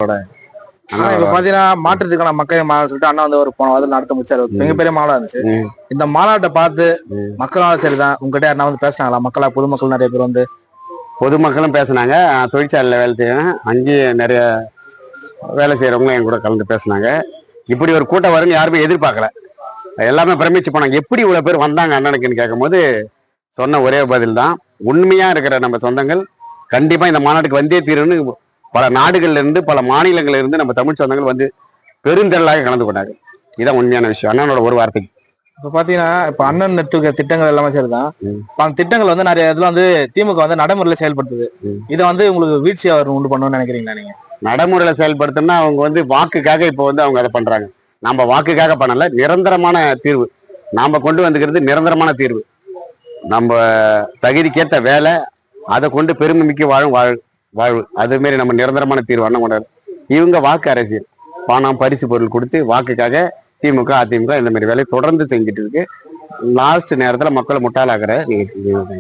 ஆனா இப்ப பாத்தீங்கன்னா மாற்றுறதுக்கான மக்கள் மாநாடு சொல்லிட்டு அண்ணா வந்து ஒரு போன வாரத்தில் நடத்த முடிச்சாரு. மிகப்பெரிய மாநாடு இருந்துச்சு. இந்த மாநாட்டை பார்த்து மக்களால சரிதான் உங்ககிட்ட யாருன்னா வந்து பேசினாங்களா? மக்களா பொதுமக்கள் நிறைய பேர் வந்து பொதுமக்களும் பேசினாங்க. தொழிற்சாலையில் வேலை செய்யறேன், அங்கேயும் நிறைய வேலை செய்யறவங்களும் என் கூட கலந்து பேசினாங்க. இப்படி ஒரு கூட்டம் வரும்னு யாருமே எதிர்பார்க்கல. எல்லாமே பிரமிச்சு போனாங்க. எப்படி இவ்வளவு பேர் வந்தாங்க அண்ணனுக்குன்னு கேட்கும்போது சொன்ன ஒரே பதில் தான், உண்மையா இருக்கிற நம்ம சொந்தங்கள் கண்டிப்பா இந்த மாநாட்டுக்கு வந்தே தீருன்னு பல நாடுகள்ல இருந்து பல மாநிலங்கள்ல இருந்து நம்ம தமிழ் சொந்தங்கள் வந்து பெருந்திரளாக கலந்து கொண்டாங்க. இதான் உண்மையான விஷயம். அண்ணனோட ஒரு வார்த்தைக்கு இப்ப பாத்தீங்கன்னா இப்ப அண்ணன் எடுத்துக்க திட்டங்கள் எல்லாமே சரிதான். அந்த திட்டங்கள் வந்து நிறைய இதுல வந்து திமுக வந்து நடைமுறையில செயல்படுத்துது. இதை வந்து உங்களுக்கு வீழ்ச்சி அவர் உண்டு பண்ணணும்னு நினைக்கிறீங்களா? நீங்க நடைமுறையில செயல்படுத்தணும்னா அவங்க வந்து வாக்குக்காக இப்போ வந்து அவங்க அதை பண்றாங்க. நம்ம வாக்குக்காக பண்ணல, நிரந்தரமான தீர்வு நாம கொண்டு வந்துக்கிறது. நிரந்தரமான தீர்வு நம்ம தகுதிக்கேற்ற வேலை, அதை கொண்டு பெருமை மிக்க வாழ்வு அது மாரி நம்ம நிரந்தரமான தீர்வு அண்ணன் கொண்டாரு. இவங்க வாக்கு அரசியல், பணம் பரிசு பொருள் கொடுத்து வாக்குக்காக திமுக அதிமுக இந்த மாதிரி வேலையை தொடர்ந்து செஞ்சுட்டு இருக்கு. லாஸ்ட் நேரத்துல மக்களை முட்டாளாக்குற நிகழ்ச்சி.